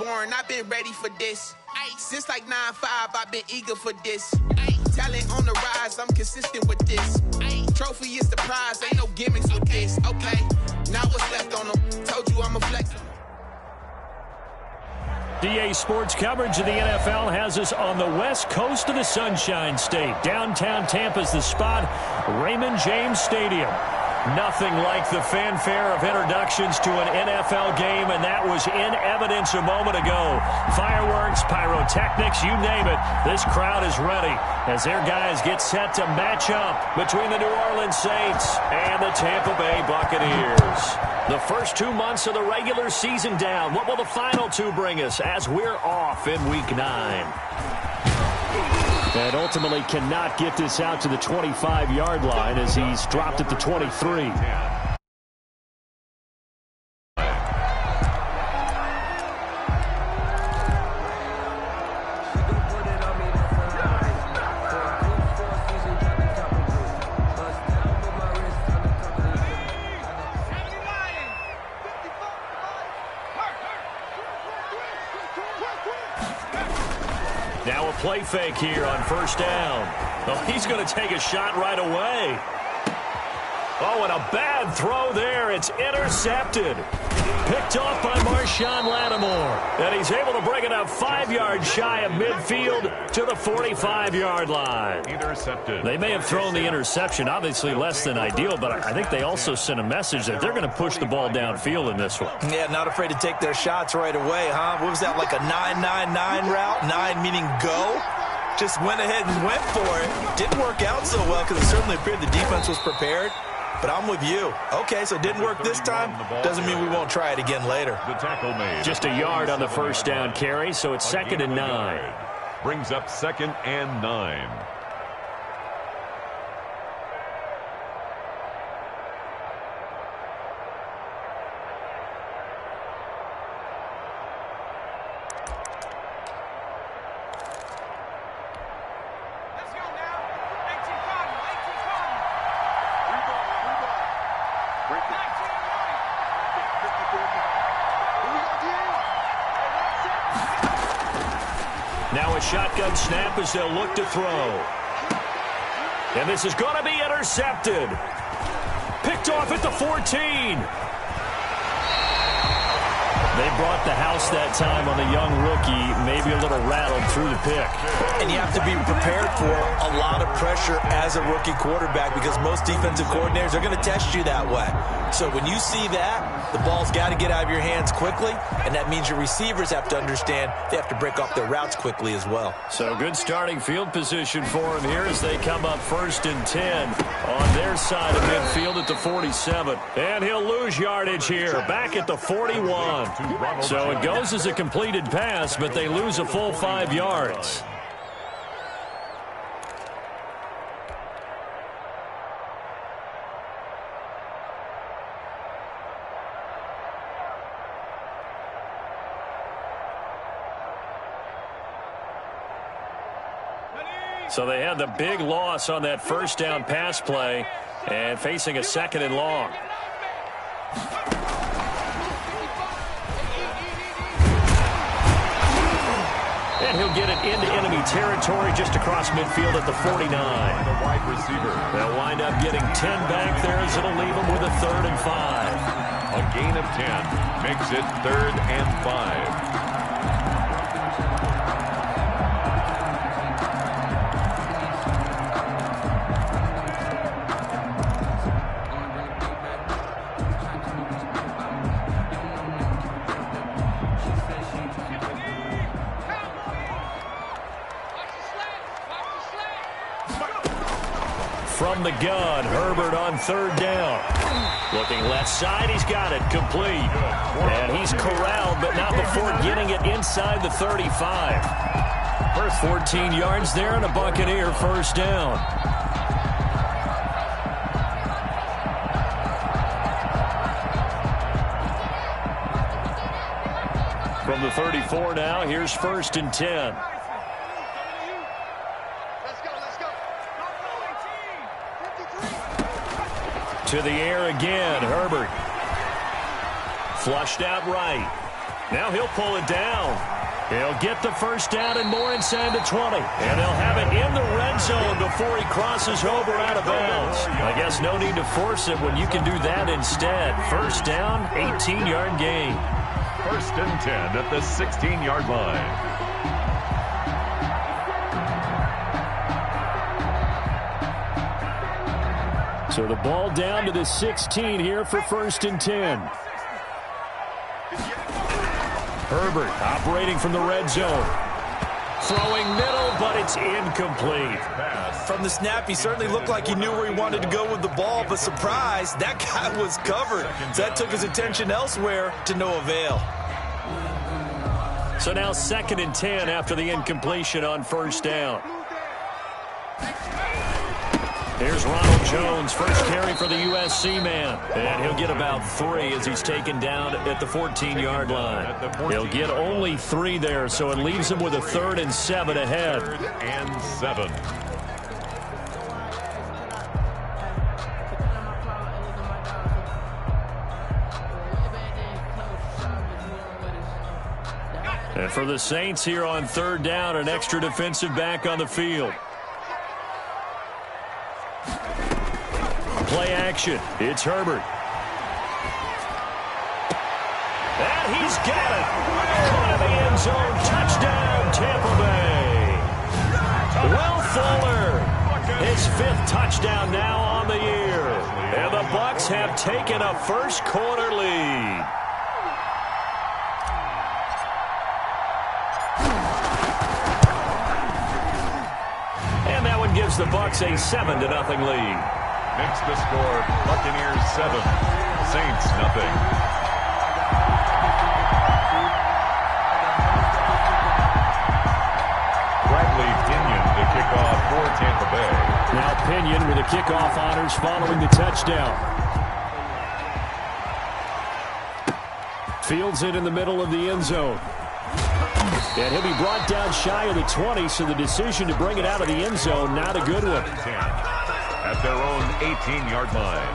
born, I've been ready for this. Since like 9-5, I've been eager for this. Talent on the rise, I'm consistent with this. Trophy is the prize, ain't no gimmicks with this. Okay, now what's left on them? Told you I'm a flex. DA Sports coverage of the NFL has us on the west coast of the Sunshine State. Downtown Tampa's the spot, Raymond James Stadium. Nothing like the fanfare of introductions to an NFL game, and that was in evidence a moment ago. Fireworks, pyrotechnics, you name it. This crowd is ready as their guys get set to match up between the New Orleans Saints and the Tampa Bay Buccaneers. The first 2 months of the regular season down. What will the final two bring us as we're off in Week 9? And ultimately cannot get this out to the 25-yard line as he's dropped at the 23. Now a play fake here on first down. Oh, he's going to take a shot right away. Oh, and a bad throw there. It's intercepted. Picked off by Marshawn Lattimore. And he's able to bring it up 5 yards shy of midfield to the 45-yard line. Intercepted. They may have thrown the interception, obviously less than ideal, but I think they also sent a message that they're going to push the ball downfield in this one. Yeah, not afraid to take their shots right away, huh? What was that, like a 9-9-9 route? 9 meaning go? Just went ahead and went for it. Didn't work out so well because it certainly appeared the defense was prepared. But I'm with you. Okay, so it didn't work this time. Doesn't mean we won't try it again later. The tackle made. Just a yard on the first down carry, so it's 2nd and 9. Brings up 2nd and 9. Now a shotgun snap as they'll look to throw. And this is going to be intercepted. Picked off at the 14. They brought the house that time on the young rookie, maybe a little rattled through the pick. And you have to be prepared for a lot of pressure as a rookie quarterback because most defensive coordinators are going to test you that way. So when you see that, the ball's got to get out of your hands quickly, and that means your receivers have to understand they have to break off their routes quickly as well. So good starting field position for him here as they come up 1st and 10 on their side of midfield at the 47. And he'll lose yardage here, back at the 41. So it goes as a completed pass, but they lose a full 5 yards. So they had the big loss on that first down pass play and facing a 2nd and long. And he'll get it into enemy territory just across midfield at the 49. The wide receiver. They'll wind up getting 10 back there as it'll leave them with a 3rd and 5. A gain of 10 makes it 3rd and 5. From the gun, Herbert on 3rd down. Looking left side, he's got it, complete. And he's corralled, but not before getting it inside the 35. First 14 yards there and a Buccaneer 1st down. From the 34 now, here's 1st and 10. To the air again, Herbert. Flushed out right. Now he'll pull it down. He'll get the first down and more inside the 20. And he'll have it in the red zone before he crosses over out of bounds. I guess no need to force it when you can do that instead. First down, 18-yard gain. First and 10 at the 16-yard line. So the ball down to the 16 here for first and 10. Herbert operating from the red zone. Throwing middle, but it's incomplete. From the snap, he certainly looked like he knew where he wanted to go with the ball, but surprise, that guy was covered. So that took his attention elsewhere to no avail. So now second and 10 after the incompletion on first down. Here's Ronald Jones, first carry for the USC man. And he'll get about 3 as he's taken down at the 14-yard line. He'll get only 3 there, so it leaves him with a 3rd and 7 ahead. 3rd and 7. And for the Saints here on 3rd down, an extra defensive back on the field. Play action. It's Herbert. And he's got it. Caught in the end zone. Touchdown, Tampa Bay. Will Fuller. His 5th touchdown now on the year. And the Bucs have taken a first-quarter lead. And that one gives the Bucs a 7-0 lead. Makes the score Buccaneers 7, Saints nothing. Bradley Pinion to kick off for Tampa Bay. Now Pinion with the kickoff honors following the touchdown. Fields it in the middle of the end zone. And he'll be brought down shy of the 20, so the decision to bring it out of the end zone, not a good one. 10. At their own 18-yard line.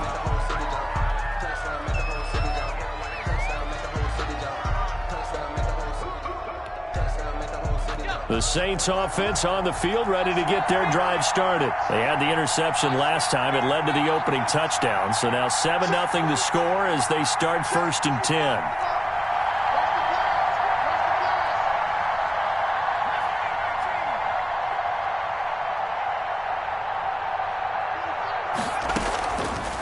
The Saints offense on the field, ready to get their drive started. They had the interception last time. It led to the opening touchdown. So now 7-0 the score as they start first and 10.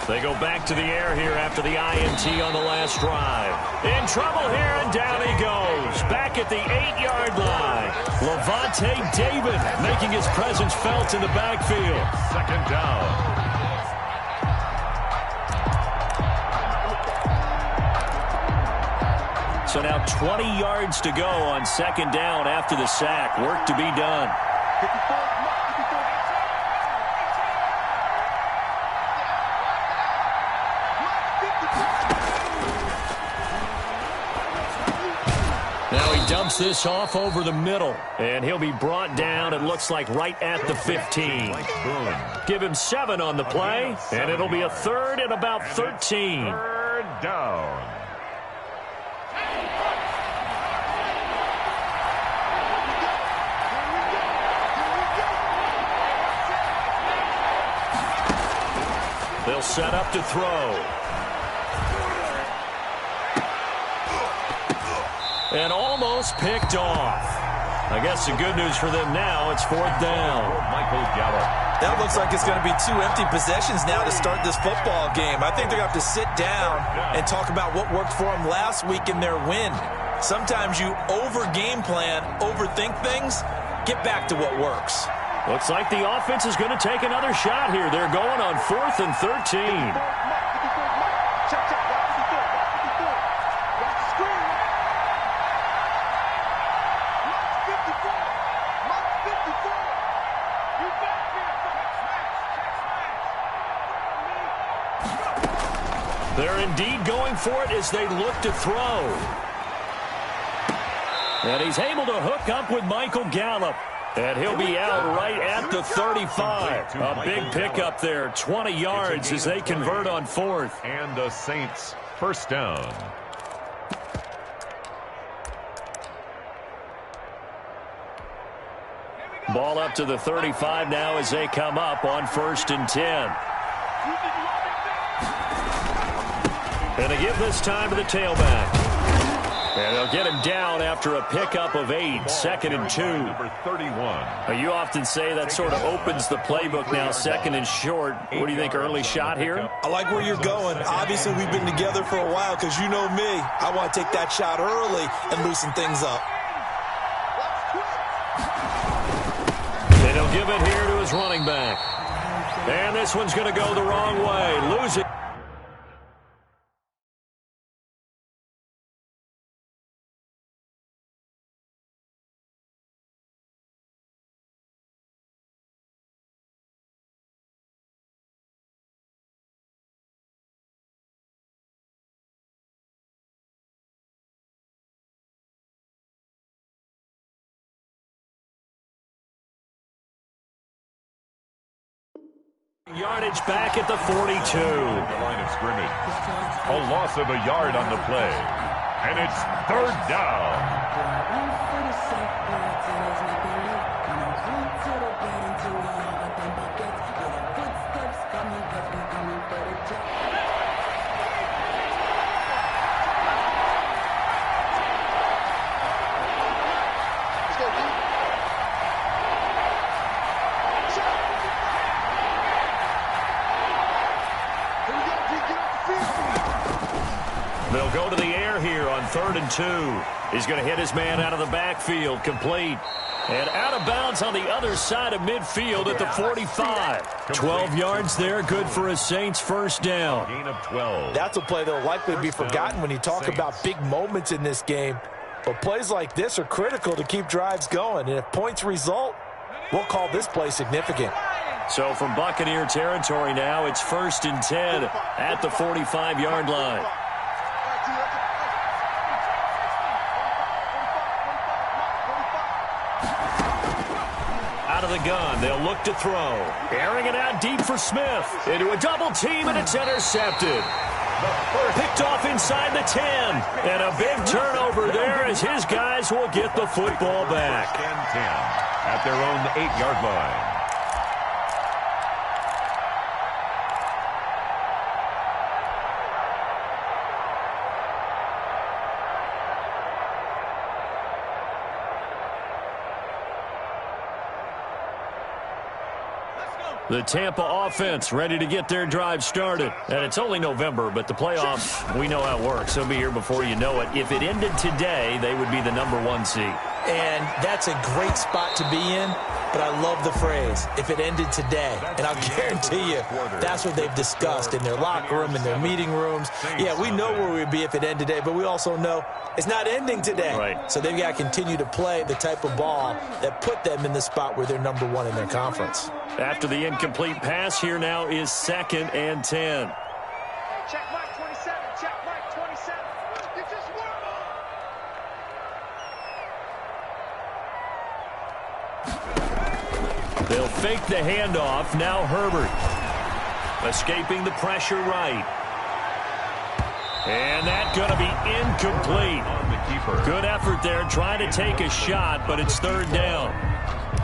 They go back to the air here after the INT on the last drive. In trouble here, and down he goes. Back at the 8-yard line. Levante David making his presence felt in the backfield. Second down. So now 20 yards to go on second down after the sack. Work to be done. Dumps this off over the middle, and he'll be brought down, it looks like, right at the 15. Give him 7 on the play, and it'll be a 3rd and about 13. 3rd down. They'll set up to throw. And almost picked off. I guess the good news for them now, it's 4th down. Michael Gallup. That looks like it's going to be 2 empty possessions now to start this football game. I think they're going to have to sit down and talk about what worked for them last week in their win. Sometimes you over-game plan, overthink things, get back to what works. Looks like the offense is going to take another shot here. They're going on 4th and 13. They're indeed going for it as they look to throw. And he's able to hook up with Michael Gallup. And he'll be out right at the 35. A big pickup there, 20 yards as they convert on 4th. And the Saints first down. Ball up to the 35 now as they come up on 1st and 10. And they give this time to the tailback. And they'll get him down after a pickup of 8, 2nd and 2. Number 31. You often say that sort of opens the playbook now, 2nd and short. What do you think, early shot here? I like where you're going. Obviously, we've been together for a while because you know me. I want to take that shot early and loosen things up. And he'll give it here to his running back. And this one's going to go the wrong way. Losing. Yardage back at the 42. The line of scrimmage. A loss of a yard on the play. And it's 3rd down. They'll go to the air here on 3rd and 2. He's going to hit his man out of the backfield, complete. And out of bounds on the other side of midfield at the 45. 12 yards there, good for a Saints 1st down. Gain of 12. That's a play that will likely be forgotten when you talk about big moments in this game. But plays like this are critical to keep drives going. And if points result, we'll call this play significant. So from Buccaneer territory now, it's 1st and 10 at the 45-yard line. Out of the gun, they'll look to throw. Airing it out deep for Smith. Into a double team, and it's intercepted. Picked off inside the 10. And a big turnover there as his guys will get the football back. 10 at their own 8-yard line. The Tampa offense ready to get their drive started. And it's only November, but the playoffs, we know how it works. They'll be here before you know it. If it ended today, they would be the number 1 seed. And that's a great spot to be in, but I love the phrase, if it ended today. And I'll guarantee you, that's what they've discussed in their locker room, in their meeting rooms. Yeah, we know where we'd be if it ended today, but we also know it's not ending today. Right. So they've got to continue to play the type of ball that put them in the spot where they're number 1 in their conference. After the incomplete pass, here now is 2nd and 10. Check Mike 27. Check Mike 27. You just warm up. They'll fake the handoff. Now Herbert. Escaping the pressure right. And that's going to be incomplete. On the keeper. Good effort there, trying to take a shot, but it's 3rd down.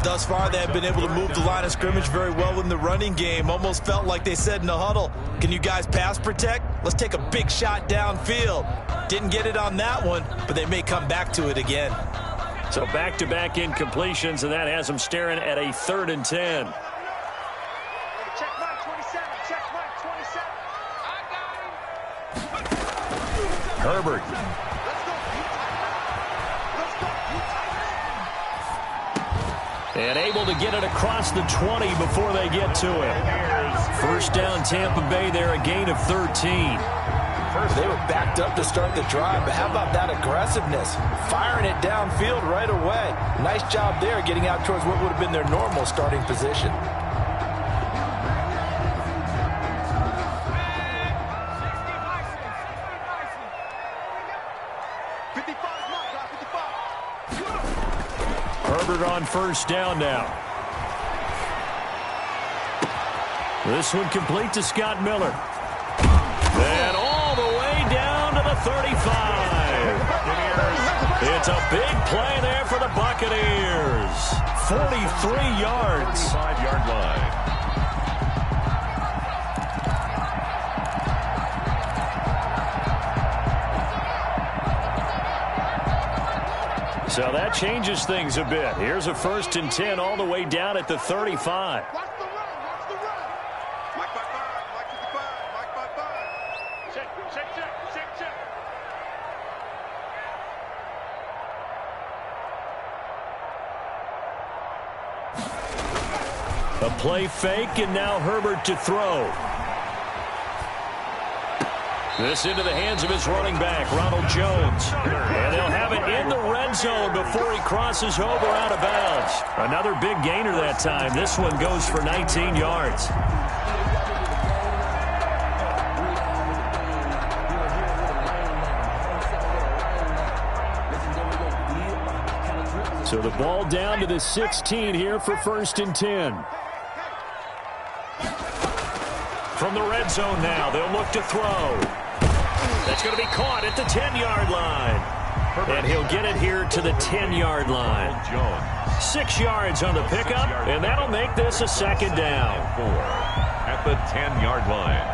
Thus far, they have been able to move the line of scrimmage very well in the running game. Almost felt like they said in the huddle, can you guys pass protect? Let's take a big shot downfield. Didn't get it on that one, but they may come back to it again. So back-to-back incompletions, and that has them staring at a 3rd and 10. Check Mike 27. Check Mike 27. I got him. Herbert. And able to get it across the 20 before they get to it. 1st down Tampa Bay there, a gain of 13. They were backed up to start the drive, but how about that aggressiveness? Firing it downfield right away. Nice job there getting out towards what would have been their normal starting position. Herbert on 1st down now. This one complete to Scott Miller. And all the way down to the 35. It's a big play there for the Buccaneers. 43 yards. 5-yard line. So that changes things a bit. Here's a 1st and 10 all the way down at the 35. Watch the run. Watch the run. Mike by 5. Mike to the 5. Mike by 5. Check. A play fake, and now Herbert to throw. This into the hands of his running back, Ronald Jones. And they'll have it in the red zone before he crosses over out of bounds. Another big gainer that time. This one goes for 19 yards. So the ball down to the 16 here for 1st and 10. From the red zone now, they'll look to throw. That's going to be caught at the 10-yard line. And he'll get it here to the 10-yard line. 6 yards on the pickup, and that'll make this a 2nd down. 4 at the 10-yard line.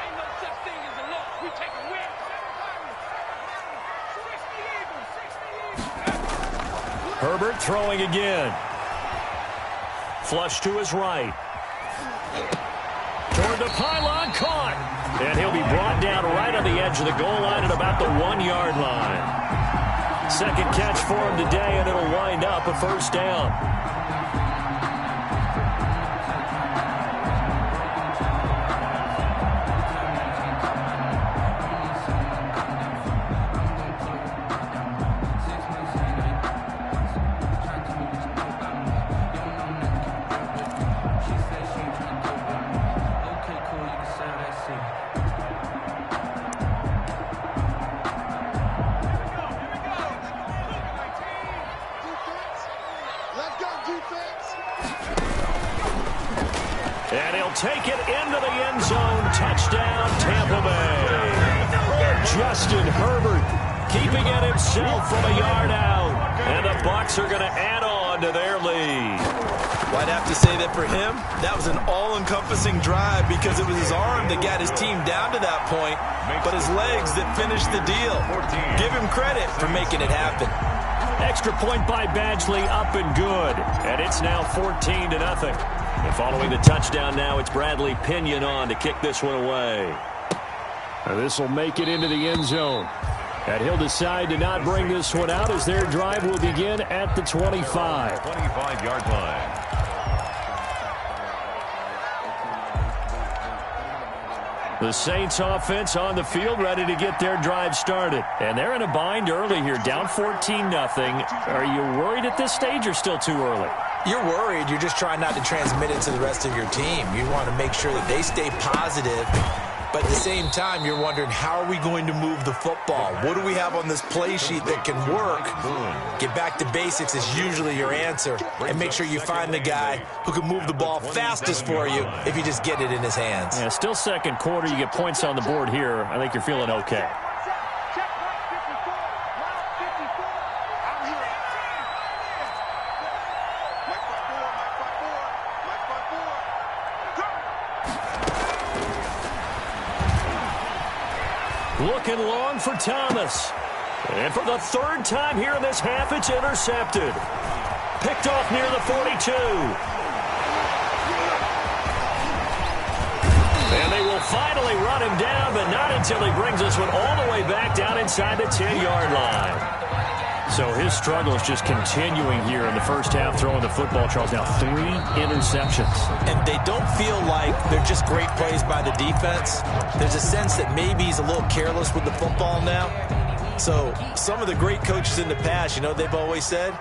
Ain't no such thing as a loss. We take a win. Herbert throwing again. Flush to his right. Toward the pylon, caught. And he'll be brought down right on the edge of the goal line at about the 1-yard line. 2nd catch for him today, and it'll wind up a 1st down. And he'll take it into the end zone. Touchdown, Tampa Bay. Justin Herbert keeping it himself from a yard out. And the Bucs are going to add on to their lead. Well, I'd have to say that for him, that was an all-encompassing drive because it was his arm that got his team down to that point, but his legs that finished the deal. Give him credit for making it happen. Extra point by Badgley, up and good. And it's now 14-0. And following the touchdown now, it's Bradley Pinion on to kick this one away. This will make it into the end zone. And he'll decide to not bring this one out as their drive will begin at the 25. 25-yard line. The Saints offense on the field ready to get their drive started. And they're in a bind early here, down 14-0. Are you worried at this stage or still too early? You're worried. You're just trying not to transmit it to the rest of your team. You want to make sure that they stay positive. But at the same time, you're wondering, how are we going to move the football? What do we have on this play sheet that can work? Get back to basics is usually your answer. And make sure you find the guy who can move the ball fastest for you if you just get it in his hands. Yeah, still 2nd quarter. You get points on the board here. I think you're feeling okay. Looking long for Thomas. And for the 3rd time here in this half, it's intercepted. Picked off near the 42. And they will finally run him down, but not until he brings this one all the way back down inside the 10-yard line. So his struggle is just continuing here in the first half, throwing the football. Charles, now 3 interceptions. And they don't feel like they're just great plays by the defense. There's a sense that maybe he's a little careless with the football now. So some of the great coaches in the past, you know, they've always said,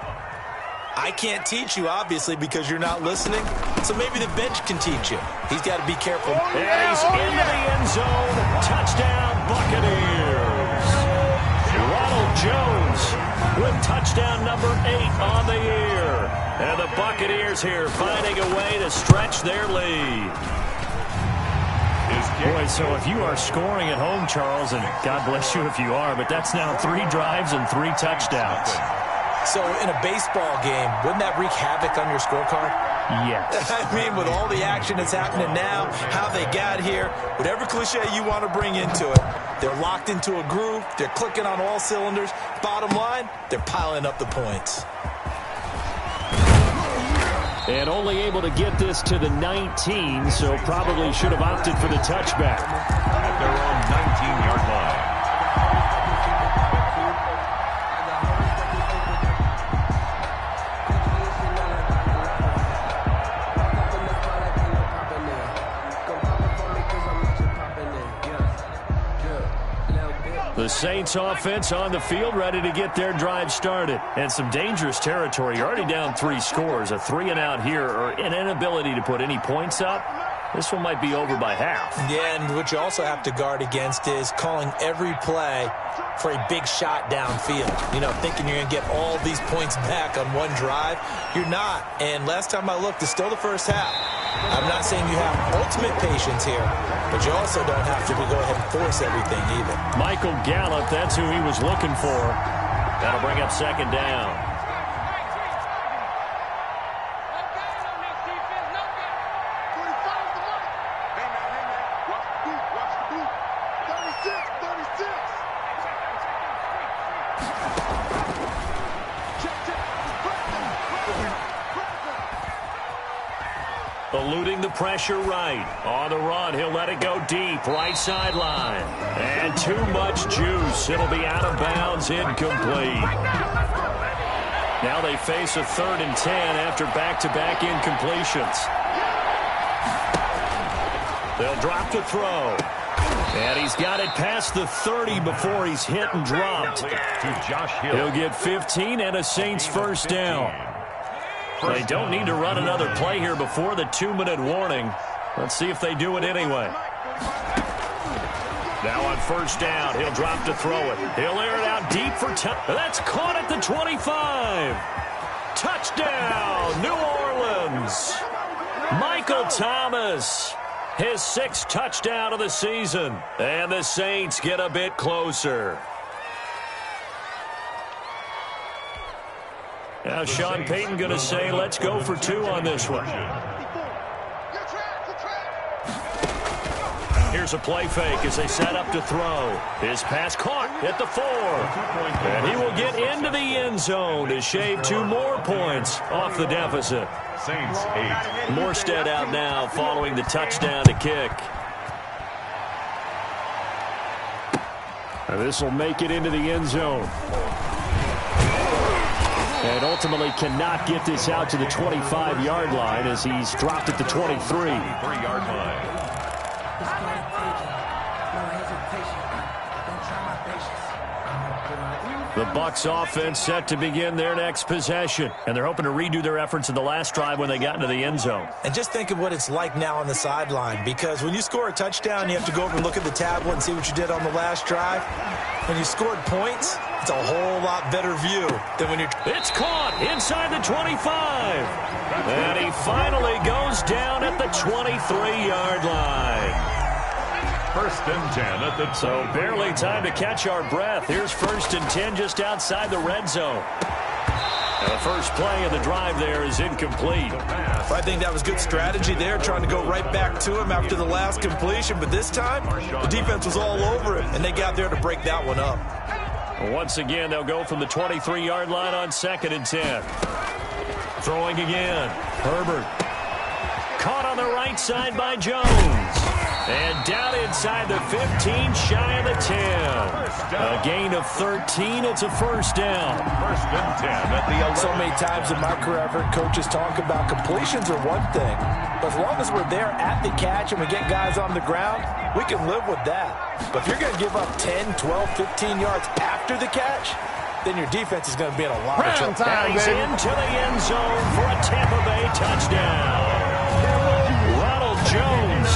I can't teach you, obviously, because you're not listening. So maybe the bench can teach you. He's got to be careful. And he's into the end zone. Touchdown, Buccaneers. Ronald Jones with touchdown number 8 on the year. And the Buccaneers here finding a way to stretch their lead. His Boy, so if you are scoring at home, Charles, and God bless you if you are, but that's now 3 drives and 3 touchdowns. So in a baseball game, wouldn't that wreak havoc on your scorecard? Yes. I mean, with all the action that's happening now, how they got here, whatever cliche you want to bring into it, they're locked into a groove, they're clicking on all cylinders. Bottom line, they're piling up the points. And only able to get this to the 19, so probably should have opted for the touchback. At their own 19-yard line. The Saints offense on the field, ready to get their drive started. And some dangerous territory. You're already down 3 scores. A 3-and-out here, or an inability to put any points up. This one might be over by half. Yeah, and what you also have to guard against is calling every play for a big shot downfield. You know, thinking you're going to get all these points back on one drive. You're not. And last time I looked, it's still the first half. I'm not saying you have ultimate patience here, but you also don't have to go ahead and force everything either. Michael Gallup, that's who he was looking for. That'll bring up 2nd down. Eluding the pressure right. On the run, he'll let it go deep. Right sideline. And too much juice. It'll be out of bounds, incomplete. Now they face a 3rd and 10 after back-to-back incompletions. They'll drop to throw. And he's got it past the 30 before he's hit and dropped. To Josh Hill. He'll get 15 and a Saints first down. They don't need to run another play here before the 2-minute warning. Let's see if they do it anyway. Now on 1st down, he'll drop to throw it. He'll air it out deep for that's caught at the 25. Touchdown, New Orleans. Michael Thomas, his 6th touchdown of the season. And the Saints get a bit closer. Now Sean Payton going to say, let's go for 2 on this one. Here's a play fake as they set up to throw. His pass caught at the 4. And he will get into the end zone to shave 2 more points off the deficit. Saints 8. Morstead out now following the touchdown to kick. And this will make it into the end zone. And ultimately cannot get this out to the 25-yard line as he's dropped at the 23. 3-yard line. The Bucs offense set to begin their next possession. And they're hoping to redo their efforts in the last drive when they got into the end zone. And just think of what it's like now on the sideline, because when you score a touchdown, you have to go over and look at the tablet and see what you did on the last drive. When you scored points, it's a whole lot better view than when you're... It's caught inside the 25. And he finally goes down at the 23-yard line. 1st and 10 at the... So barely time to catch our breath. Here's 1st and 10 just outside the red zone. And the first play of the drive there is incomplete. I think that was good strategy there, trying to go right back to him after the last completion. But this time, the defense was all over him, and they got there to break that one up. Once again, they'll go from the 23-yard line on 2nd and 10. Throwing again. Herbert. Caught on the right side by Jones. And down inside the 15, shy of the 10. A gain of 13. It's a 1st down. 1st and 10 at the 11. So many times in my career, I've heard coaches talk about completions are one thing. But as long as we're there at the catch and we get guys on the ground, we can live with that. But if you're going to give up 10, 12, 15 yards after the catch, then your defense is going to be in a lot of trouble. And he's into the end zone for a Tampa Bay touchdown. Ronald Jones,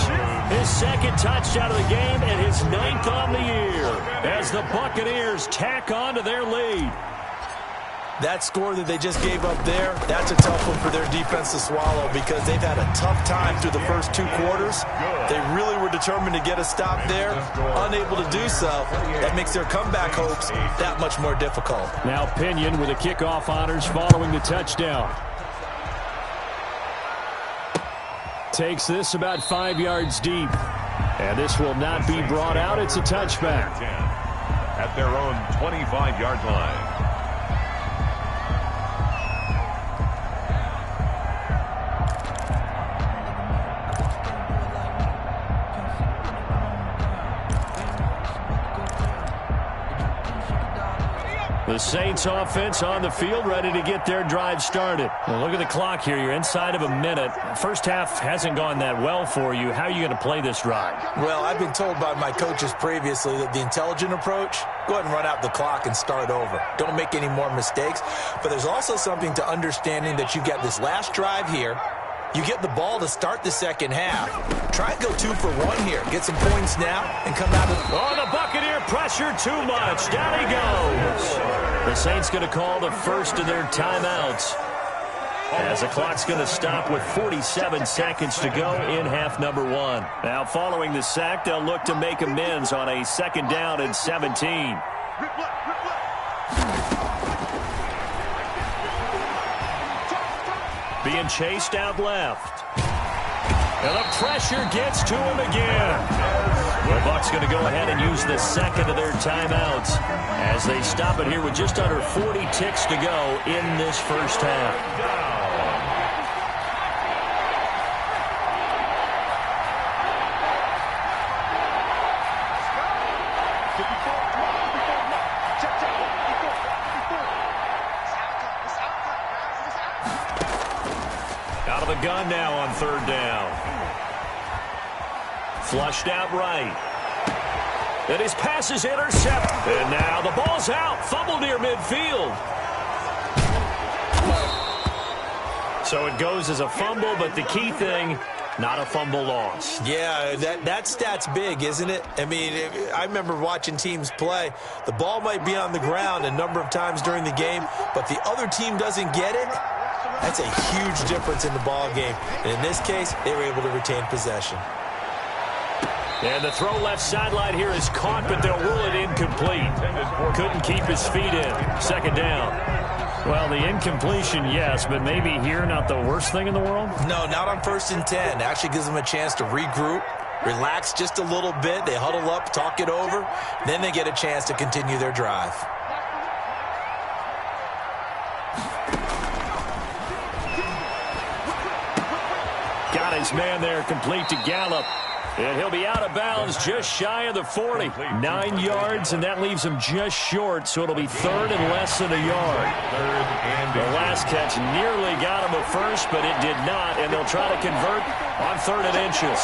his 2nd touchdown of the game and his 9th on the year as the Buccaneers tack on to their lead. That score that they just gave up there, that's a tough one for their defense to swallow because they've had a tough time through the first 2 quarters. They really were determined to get a stop there, unable to do so. That makes their comeback hopes that much more difficult. Now Pinion with the kickoff honors following the touchdown. Takes this about 5 yards deep. And this will not be brought out. It's a touchback. At their own 25-yard line. The Saints offense on the field, ready to get their drive started. Well, look at the clock here. You're inside of a minute. First half hasn't gone that well for you. How are you going to play this drive? Well, I've been told by my coaches previously that the intelligent approach, go ahead and run out the clock and start over. Don't make any more mistakes. But there's also something to understanding that you get this last drive here. You get the ball to start the second half. Try and go 2 for 1 here. Get some points now and come out of... Oh, the Buccaneer pressure too much. Down he goes. The Saints going to call the first of their timeouts, as the clock's going to stop with 47 seconds to go in half number 1. Now, following the sack, they'll look to make amends on a 2nd down and 17. Being chased out left. And the pressure gets to him again. The Bucs going to go ahead and use the second of their timeouts as they stop it here with just under 40 ticks to go in this first half. Out of the gun now on 3rd down. Flushed out right. And his pass is intercepted. And now the ball's out. Fumble near midfield. So it goes as a fumble, but the key thing, not a fumble loss. Yeah, that stat's big, isn't it? I mean, I remember watching teams play. The ball might be on the ground a number of times during the game, but the other team doesn't get it. That's a huge difference in the ball game. And in this case, they were able to retain possession. And the throw left sideline here is caught, but they'll rule it incomplete. Couldn't keep his feet in. 2nd down. Well, the incompletion, yes, but maybe here not the worst thing in the world? No, not on 1st and 10. Actually gives them a chance to regroup, relax just a little bit. They huddle up, talk it over. Then they get a chance to continue their drive. Got his man there, complete to Gallup. And he'll be out of bounds just shy of the 40. 9 yards, and that leaves him just short, so it'll be 3rd and less than a yard. The last catch nearly got him a first, but it did not, and they'll try to convert on 3rd and inches.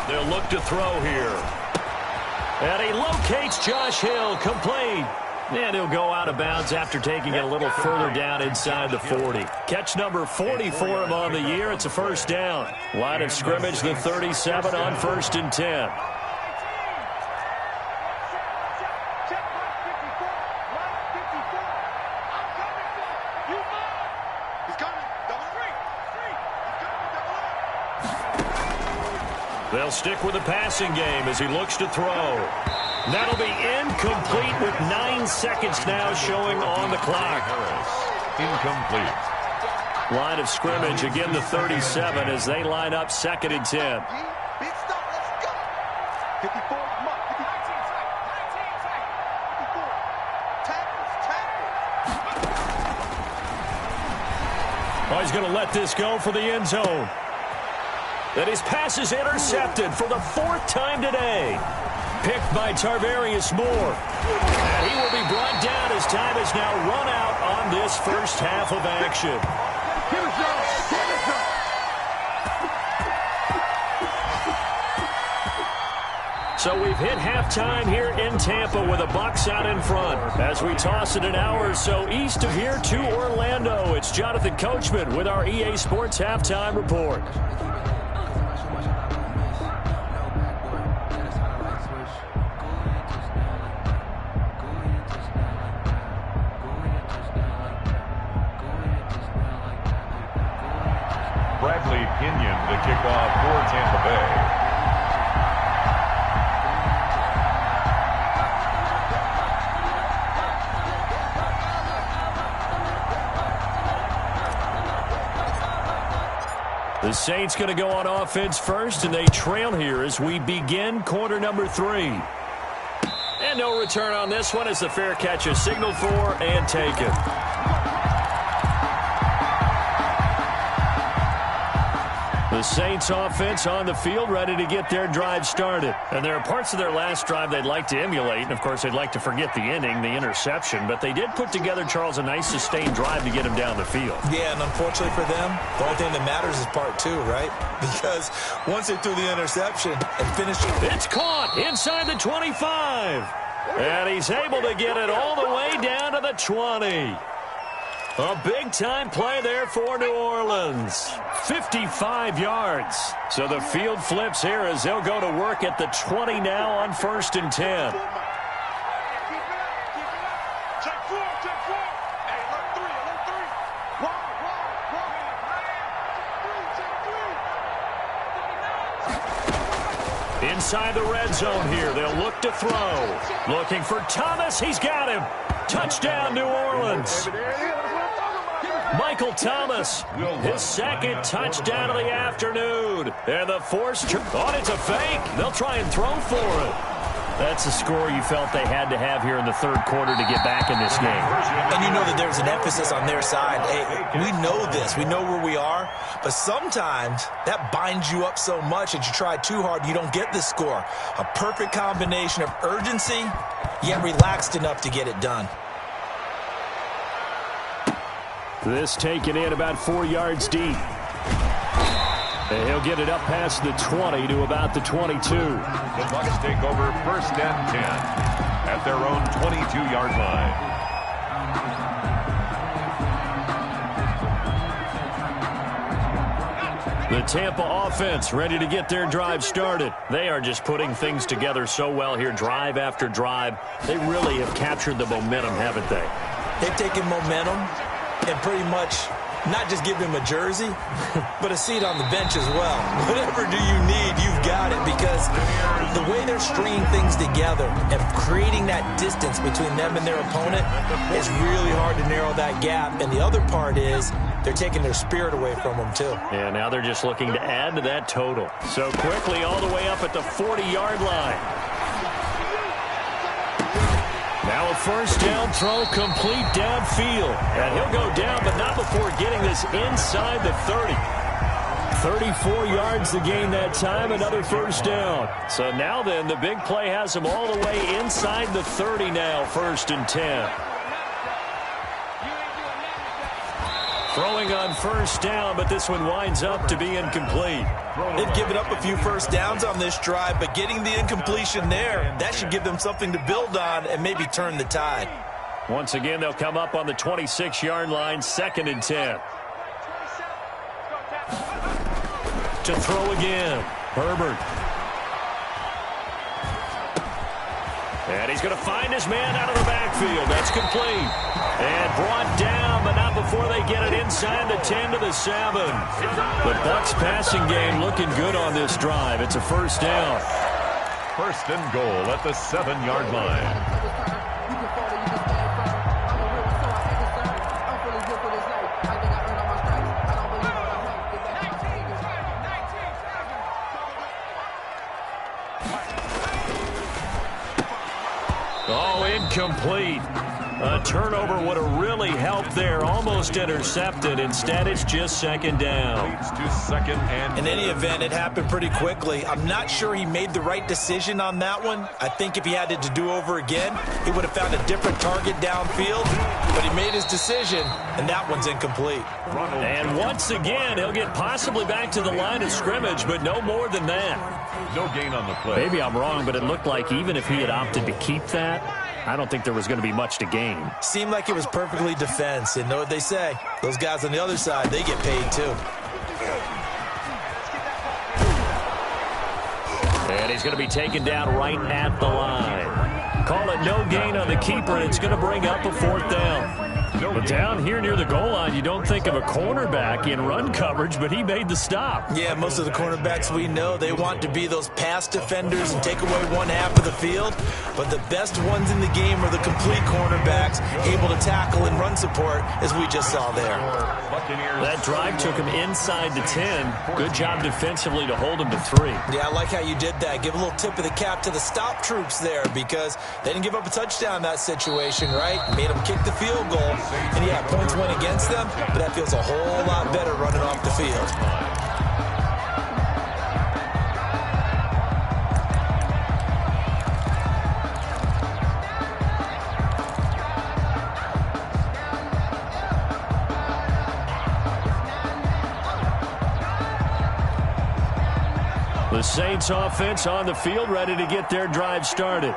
They'll look to throw here. And he locates Josh Hill, complete. And he'll go out of bounds after taking it a little further down inside the 40. Catch number 40 for him on the year. It's a 1st down. Line of scrimmage, the 37 on 1st and 10. They'll stick with the passing game as he looks to throw. That'll be incomplete with 9 seconds now showing on the clock. Incomplete. Line of scrimmage, again the 37 as they line up 2nd and 10. Big stop, let's go. 54, come on. 54. Tackles. Oh, he's going to let this go for the end zone. And his pass is intercepted for the 4th time today. Picked by Tarvarius Moore. And he will be brought down as time has now run out on this first half of action. Give it up. So we've hit halftime here in Tampa with the Bucs out in front. As we toss it an hour or so east of here to Orlando, it's Jonathan Coachman with our EA Sports Halftime Report. The Saints going to go on offense first, and they trail here as we begin quarter number 3. And no return on this one as the fair catch is signaled for and taken. The Saints offense on the field ready to get their drive started. And there are parts of their last drive they'd like to emulate. And, of course, they'd like to forget the ending, the interception. But they did put together, Charles, a nice sustained drive to get him down the field. Yeah, and unfortunately for them, the only thing that matters is part 2, right? Because once they threw the interception and finished... It's caught inside the 25. And he's able to get it all the way down to the 20. A big-time play there for New Orleans. 55 yards. So the field flips here as they'll go to work at the 20 now on 1st and 10. Inside the red zone here, they'll look to throw. Looking for Thomas. He's got him. Touchdown, New Orleans. Michael Thomas, his second touchdown of the afternoon. And the force, it's a fake. They'll try and throw for it. That's a score you felt they had to have here in the third quarter to get back in this game. And you know that there's an emphasis on their side. Hey, we know this. We know where we are. But sometimes that binds you up so much that you try too hard, you don't get the score. A perfect combination of urgency, yet relaxed enough to get it done. This taken in about 4 yards deep. And he'll get it up past the 20 to about the 22. The Bucs take over 1st and 10 at their own 22-yard line. The Tampa offense ready to get their drive started. They are just putting things together so well here, drive after drive. They really have captured the momentum, haven't they? They've taken momentum and pretty much not just give him a jersey, but a seat on the bench as well. Whatever do you need, you've got it, because the way they're stringing things together and creating that distance between them and their opponent is really hard to narrow that gap. And the other part is they're taking their spirit away from them, too. Yeah, now they're just looking to add to that total. So quickly all the way up at the 40-yard line. Now a first down throw complete downfield. And he'll go down, but not before getting this inside the 30. 34 yards the gain that time, another first down. So now then, the big play has him all the way inside the 30 now, 1st and 10. Throwing on first down, but this one winds up to be incomplete. They've given up a few first downs on this drive, but getting the incompletion there, that should give them something to build on and maybe turn the tide. Once again, they'll come up on the 26-yard line, 2nd and 10. To throw again, Herbert. And he's going to find his man out of the backfield. That's complete. And brought down, but not before they get it inside the 10 to the 7. The Bucs passing game looking good on this drive. It's a first down. 1st and goal at the 7-yard line. Oh, incomplete. A turnover would have really helped there. Almost intercepted. Instead, it's just 2nd down. Leads to 2nd and... In any event, it happened pretty quickly. I'm not sure he made the right decision on that one. I think if he had it to do over again, he would have found a different target downfield. But he made his decision, and that one's incomplete. And once again, he'll get possibly back to the line of scrimmage, but no more than that. No gain on the play. Maybe I'm wrong, but it looked like even if he had opted to keep that, I don't think there was going to be much to gain. Seemed like it was perfectly defense. And know what they say? Those guys on the other side, they get paid too. And he's going to be taken down right at the line. Call it no gain on the keeper, and it's going to bring up a 4th down. But down here near the goal line, you don't think of a cornerback in run coverage, but he made the stop. Yeah, most of the cornerbacks we know, they want to be those pass defenders and take away one half of the field. But the best ones in the game are the complete cornerbacks, able to tackle and run support, as we just saw there. That drive took him inside the 10. Good job defensively to hold him to 3. Yeah, I like how you did that. Give a little tip of the cap to the stop troops there, because they didn't give up a touchdown in that situation, right? Made them kick the field goal. And yeah, points went against them, but that feels a whole lot better running off the field. The Saints offense on the field, ready to get their drive started.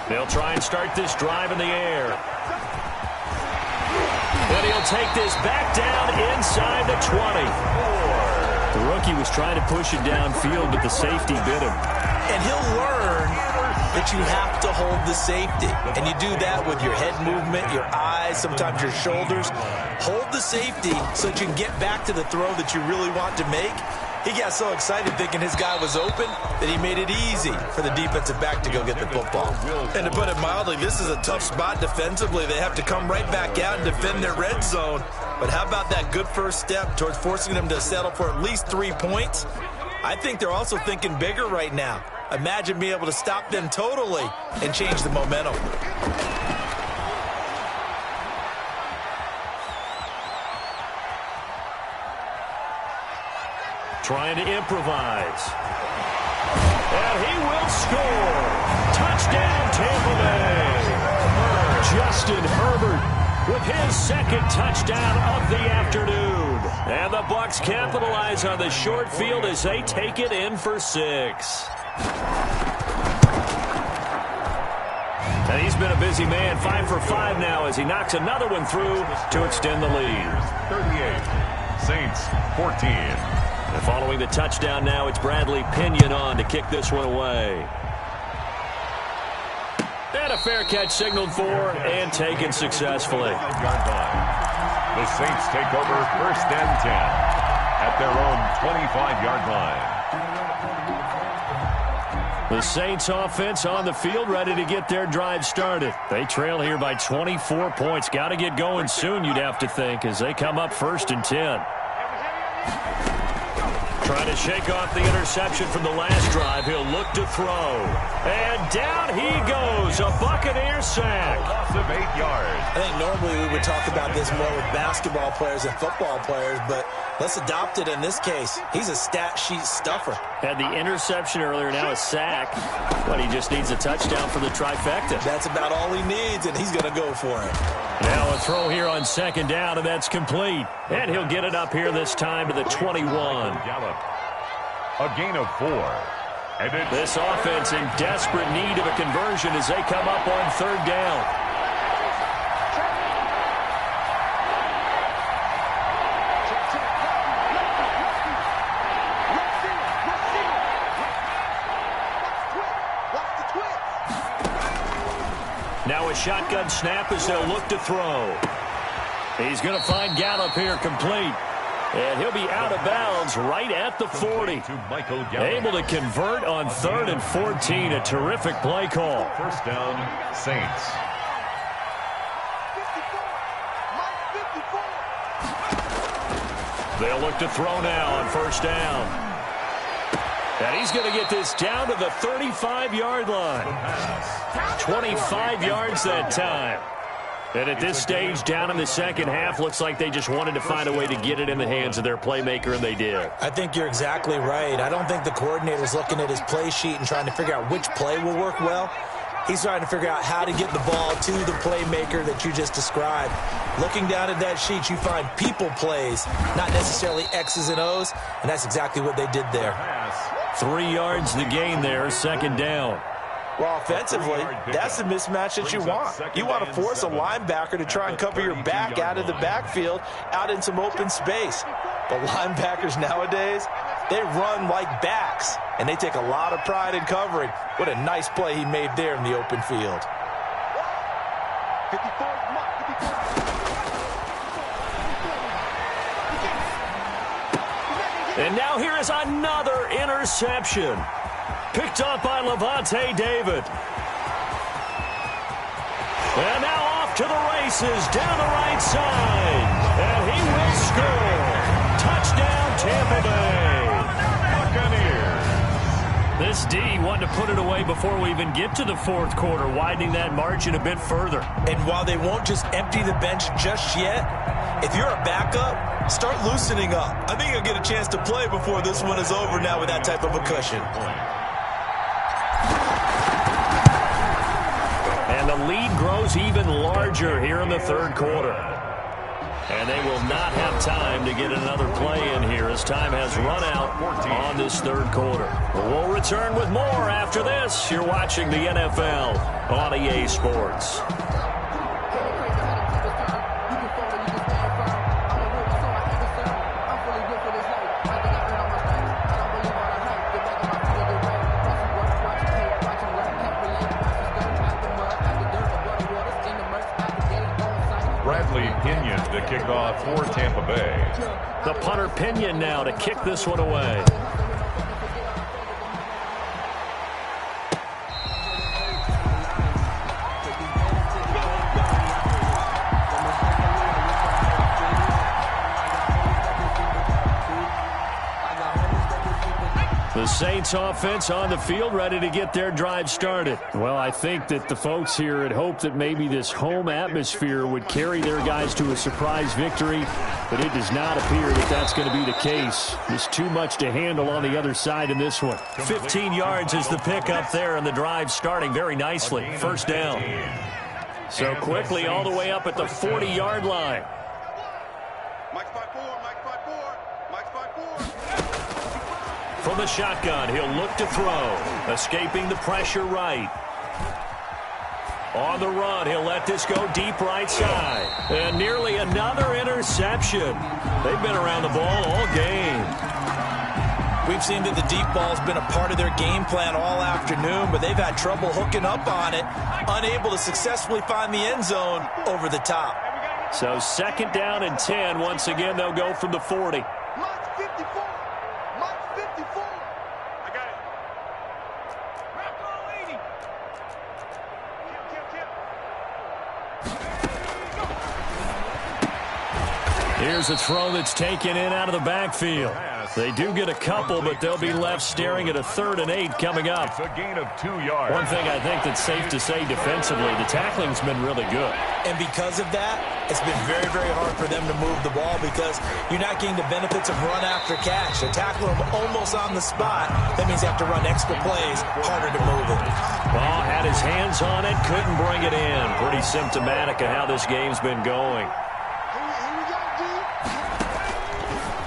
They'll try and start this drive in the air. And he'll take this back down inside the 20. The rookie was trying to push it downfield, but the safety bit him. And he'll learn that you have to hold the safety. And you do that with your head movement, your eyes, sometimes your shoulders. Hold the safety so that you can get back to the throw that you really want to make. He got so excited thinking his guy was open that he made it easy for the defensive back to go get the football. And to put it mildly, this is a tough spot defensively. They have to come right back out and defend their red zone. But how about that good first step towards forcing them to settle for at least 3 points? I think they're also thinking bigger right now. Imagine being able to stop them totally and change the momentum. Trying to improvise. And he will score. Touchdown, Tampa Bay. Justin Herbert with his second touchdown of the afternoon. And the Bucs capitalize on the short field as they take it in for 6. And he's been a busy man, 5 for 5 now as he knocks another one through to extend the lead. 38, Saints 14. And following the touchdown now, it's Bradley Pinion on to kick this one away. And a fair catch signaled for and taken successfully. The Saints take over 1st and 10 at their own 25-yard line. The Saints offense on the field, ready to get their drive started. They trail here by 24 points. Got to get going soon, you'd have to think, as they come up 1st and 10. Trying to shake off the interception from the last drive. He'll look to throw. And down he goes. A Buccaneer sack. Loss of 8 yards. I think normally we would talk about this more with basketball players and football players, but let's adopt it in this case. He's a stat sheet stuffer. Had the interception earlier, now a sack. But he just needs a touchdown for the trifecta. That's about all he needs, and he's going to go for it. Now a throw here on 2nd down, and that's complete. And he'll get it up here this time to the 21. Gallup. A gain of 4. And this offense in desperate need of a conversion as they come up on 3rd down. Now a shotgun snap as they'll look to throw. He's going to find Gallup here complete. And he'll be out of bounds right at the 40. Able to convert on 3rd and 14. A terrific play call. 1st down, Saints. They'll look to throw now on 1st down. And he's going to get this down to the 35-yard line. 25 yards that time. And at this stage, down in the 2nd half, looks like they just wanted to find a way to get it in the hands of their playmaker, and they did. I think you're exactly right. I don't think the coordinator's looking at his play sheet and trying to figure out which play will work well. He's trying to figure out how to get the ball to the playmaker that you just described. Looking down at that sheet, you find people plays, not necessarily X's and O's, and that's exactly what they did there. 3 yards the gain there, 2nd down. Well, offensively, that's the mismatch that you want. You want to force a linebacker to try and cover your back out of the backfield, out in some open space. But linebackers nowadays, They run like backs, and they take a lot of pride in covering. What a nice play he made there in the open field. 54, And now here is another interception. Picked up by Levante David. And now off to the races down the right side. And he will score. Touchdown, Tampa Bay. Buccaneers. This D wanted to put it away before we even get to the fourth quarter, widening that margin a bit further. And while they won't just empty the bench just yet, if you're a backup, start loosening up. I think you'll get a chance to play before this one is over now with that type of a cushion. And the lead grows even larger here in the third quarter. And they will not have time to get another play in here as time has run out on this third quarter. We'll return with more after this. You're watching the NFL on EA Sports. Pinion to kick off for Tampa Bay. The punter Pinion now to kick this one away. The Saints offense on the field, ready to get their drive started. Well, I think that the folks here had hoped that maybe this home atmosphere would carry their guys to a surprise victory, but it does not appear that that's going to be the case. There's too much to handle on the other side in this one. 15 yards is the pickup there, and the drive starting very nicely. First down. So quickly all the way up at the 40-yard line. Mike's 5-4, Mike's 5-4, Mike's 5-4. From the shotgun, he'll look to throw. Escaping the pressure right. On the run, he'll let this go deep right side. And nearly another interception. They've been around the ball all game. We've seen that the deep ball's been a part of their game plan all afternoon, but they've had trouble hooking up on it, unable to successfully find the end zone over the top. So second down and 10. Once again, they'll go from the 40. Mike's 54. Mike's 54. I got it. Rock on, lady. Here's a throw that's taken in out of the backfield. They do get a couple, but they'll be left staring at a 3rd and 8 coming up. It's a gain of 2 yards. One thing I think that's safe to say defensively, the tackling's been really good. And because of that, it's been very, very hard for them to move the ball because you're not getting the benefits of run after catch. They tackle them almost on the spot. That means you have to run extra plays, harder to move it. Ball had his hands on it, couldn't bring it in. Pretty symptomatic of how this game's been going.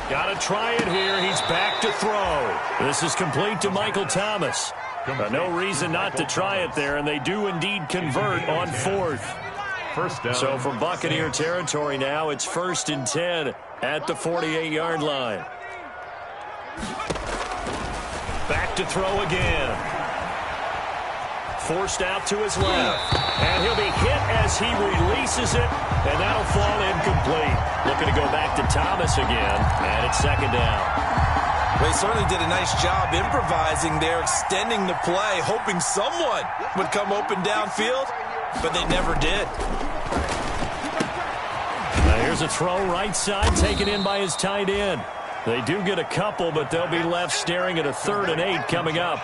Got to try it here. He's back to throw. This is complete to Michael Thomas. No reason not to try it there, and they do indeed convert on 4th. First down. So from Buccaneer territory now, it's 1st and 10 at the 48-yard line. Back to throw again. Forced out to his left. And he'll be hit as he releases it, and that'll fall incomplete. Looking to go back to Thomas again, and it's 2nd down. They certainly did a nice job improvising there, extending the play, hoping someone would come open downfield, but they never did. Now here's a throw right side, taken in by his tight end. They do get a couple, but they'll be left staring at a 3rd and 8 coming up.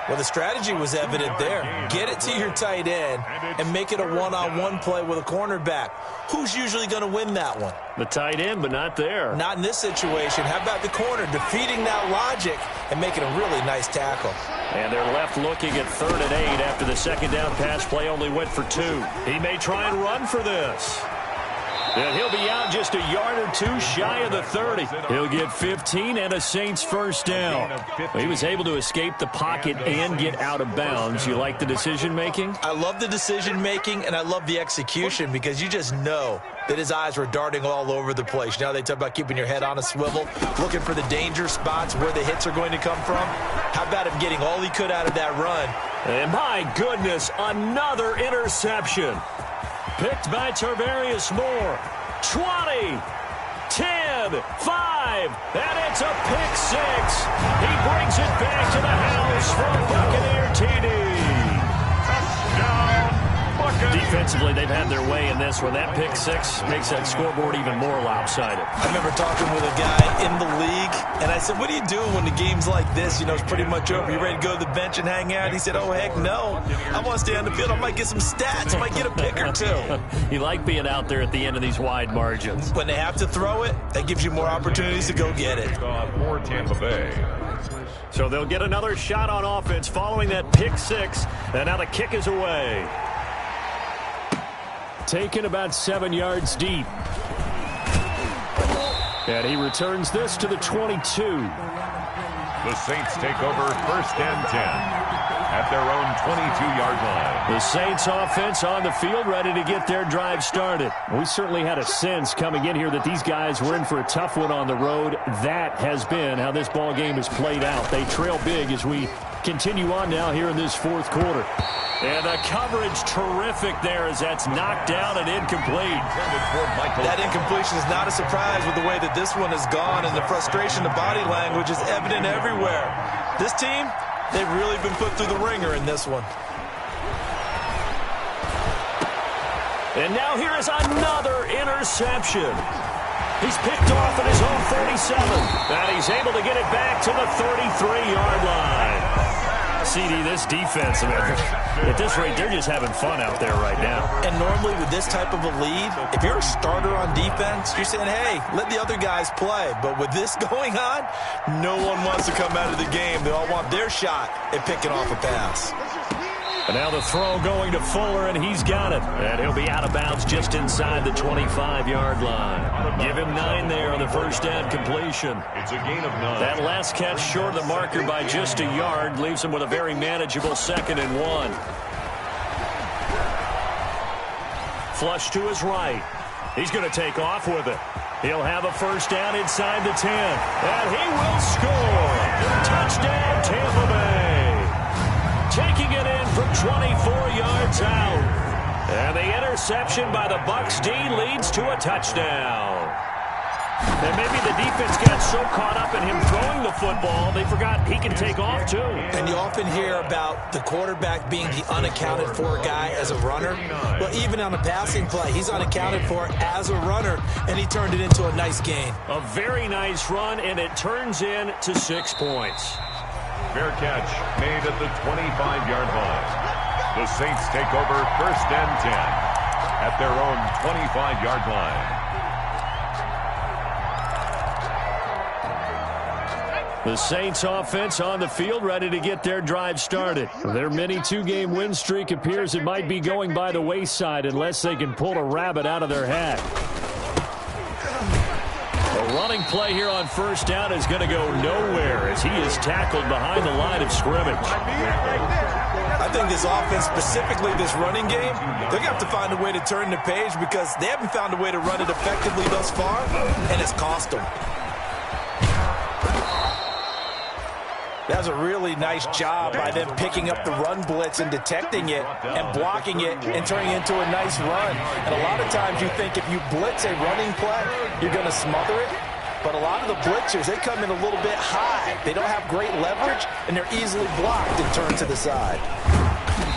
Well, the strategy was evident there. Get it to your tight end and make it a one-on-one play with a cornerback. Who's usually going to win that one? The tight end, but not there. Not in this situation. How about the corner defeating that logic and making a really nice tackle? And they're left looking at 3rd and 8 after the 2nd down pass play only went for 2. He may try and run for this. And he'll be out just just a yard or two shy of the 30. He'll get 15 and a Saints first down. He was able to escape the pocket and get out of bounds. You like the decision-making? I love the decision-making, and I love the execution because you just know that his eyes were darting all over the place. Now they talk about keeping your head on a swivel, looking for the danger spots where the hits are going to come from. How about him getting all he could out of that run? And my goodness, another interception. Picked by Tarvarius Moore. 20, 10, 5, and it's a pick six. He brings it back to the house for a Buccaneer TD. Defensively, they've had their way in this one. That pick six makes that scoreboard even more lopsided. I remember talking with a guy in the league, and I said, what do you do when the game's like this? You know, it's pretty much over. You ready to go to the bench and hang out? He said, oh, heck no. I want to stay on the field. I might get some stats. I might get a pick or two. You like being out there at the end of these wide margins. When they have to throw it, that gives you more opportunities to go get it. For Tampa Bay. So they'll get another shot on offense following that pick six, and now the kick is away. Taken about 7 yards deep. And he returns this to the 22. The Saints take over first and 10 at their own 22-yard line. The Saints offense on the field ready to get their drive started. We certainly had a sense coming in here that these guys were in for a tough one on the road. That has been how this ball game has played out. They trail big as we continue on now here in this fourth quarter. And the coverage terrific there as that's knocked down and incomplete. That incompletion is not a surprise with the way that this one has gone, and the frustration, the body language is evident everywhere. This team, they've really been put through the ringer in this one. And now here is another interception. He's picked off at his own 37. And he's able to get it back to the 33-yard line. CD, this defense, at this rate, they're just having fun out there right now. And normally with this type of a lead, if you're a starter on defense, you're saying, hey, let the other guys play. But with this going on, no one wants to come out of the game. They all want their shot at picking off a pass. And now the throw going to Fuller, and he's got it. And he'll be out of bounds just inside the 25-yard line. Give him 9 there on the first down completion. It's a gain of 9. That last catch short of the marker by just a yard leaves him with a very manageable 2nd and 1. Flush to his right. He's going to take off with it. He'll have a first down inside the 10. And he will score. Touchdown, Tampa Bay. Taking it in from 24 yards out. And the interception by the Bucs D leads to a touchdown. And maybe the defense got so caught up in him throwing the football, they forgot he can take off too. And you often hear about the quarterback being the unaccounted for guy as a runner. Well, even on a passing play, he's unaccounted for as a runner, and he turned it into a nice gain. A very nice run, and it turns in to 6 points. Fair catch made at the 25-yard line. The Saints take over first and 10 at their own 25-yard line. The Saints offense on the field ready to get their drive started. Their mini 2-game win streak appears it might be going by the wayside unless they can pull a rabbit out of their hat. A running play here on first down is going to go nowhere as he is tackled behind the line of scrimmage. I think this offense, specifically this running game, they're going to have to find a way to turn the page because they haven't found a way to run it effectively thus far, and it's cost them. That was a really nice job by them picking up the run blitz and detecting it and blocking it and turning it into a nice run. And a lot of times you think if you blitz a running play, you're going to smother it. But a lot of the blitzers, they come in a little bit high. They don't have great leverage, and they're easily blocked and turned to the side.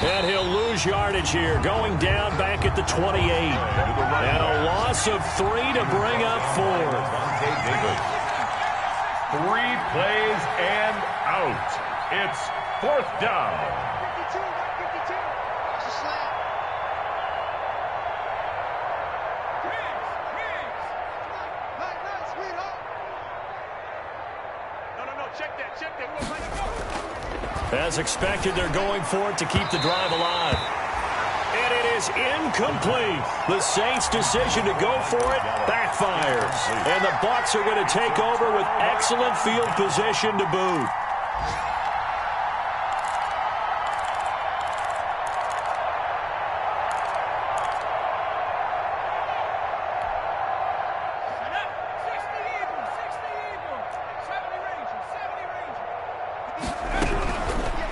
And he'll lose yardage here, going down back at the 28. And a loss of 3 to bring up 4. 3 plays and out. It's fourth down. 52, 52. It's a slam. Nice, sweetheart. No, check that. As expected, they're going for it to keep the drive alive. And it is incomplete. The Saints' decision to go for it backfires. And the Bucs are going to take over with excellent field position to boot.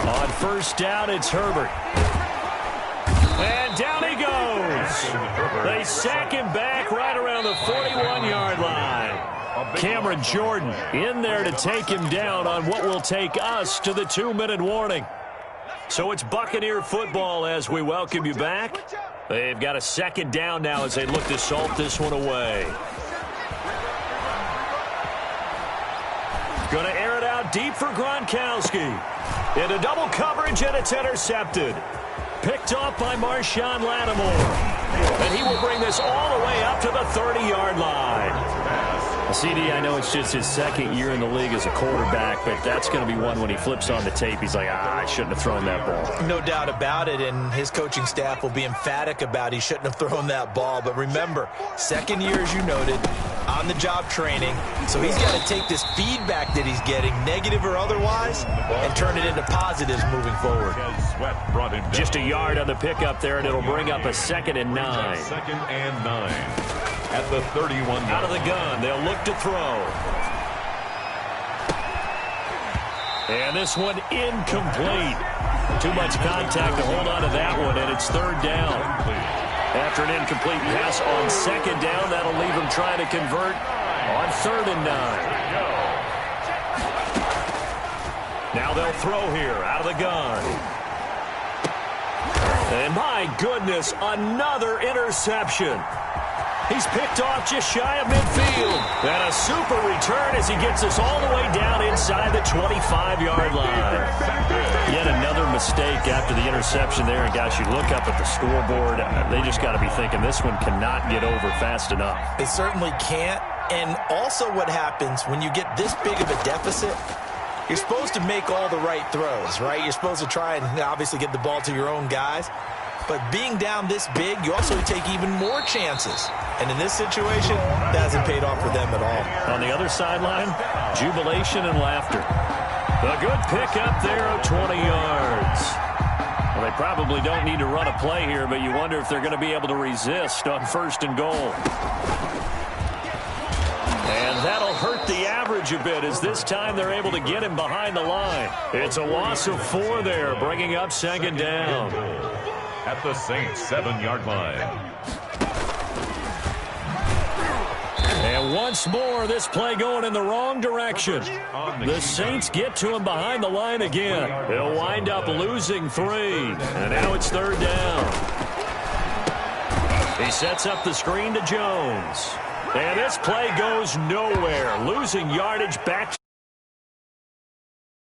On first down, it's Herbert. And down he goes. They sack him back right around the 41-yard line. Cameron Jordan in there to take him down on what will take us to the 2-minute warning. So it's Buccaneer football as we welcome you back. They've got a second down now as they look to salt this one away. Going to air it out deep for Gronkowski. Into double coverage, and it's intercepted. Picked off by Marshawn Lattimore. And he will bring this all the way up to the 30-yard line. CD, I know it's just his second year in the league as a quarterback, but that's going to be one when he flips on the tape. He's like, I shouldn't have thrown that ball. No doubt about it, and his coaching staff will be emphatic about he shouldn't have thrown that ball. But remember, second year, as you noted, on-the-job training, so he's got to take this feedback that he's getting, negative or otherwise, and turn it into positives moving forward. Just a yard on the pickup there, and it'll bring up a 2nd and 9. 2nd and 9. At the 31. Out of the gun, they'll look to throw. And this one incomplete. Too much contact to hold on to that one, and it's 3rd down. After an incomplete pass on 2nd down, that'll leave him trying to convert on 3rd and 9. Now they'll throw here out of the gun. And my goodness, another interception. He's picked off just shy of midfield. And a super return as he gets us all the way down inside the 25-yard line. Yet another mistake after the interception there. And, guys, you look up at the scoreboard, they just got to be thinking this one cannot get over fast enough. It certainly can't. And also what happens when you get this big of a deficit, you're supposed to make all the right throws, right? You're supposed to try and obviously get the ball to your own guys. But being down this big, you also take even more chances. And in this situation, that hasn't paid off for them at all. On the other sideline, jubilation and laughter. A good pickup there of 20 yards. Well, they probably don't need to run a play here, but you wonder if they're going to be able to resist on 1st and goal. And that'll hurt the average a bit as this time they're able to get him behind the line. It's a loss of 4 there, bringing up 2nd down. At the Saints' 7-yard line. And once more, this play going in the wrong direction. The Saints get to him behind the line again. They'll wind up losing 3. And now it's 3rd down. He sets up the screen to Jones. And this play goes nowhere. Losing yardage back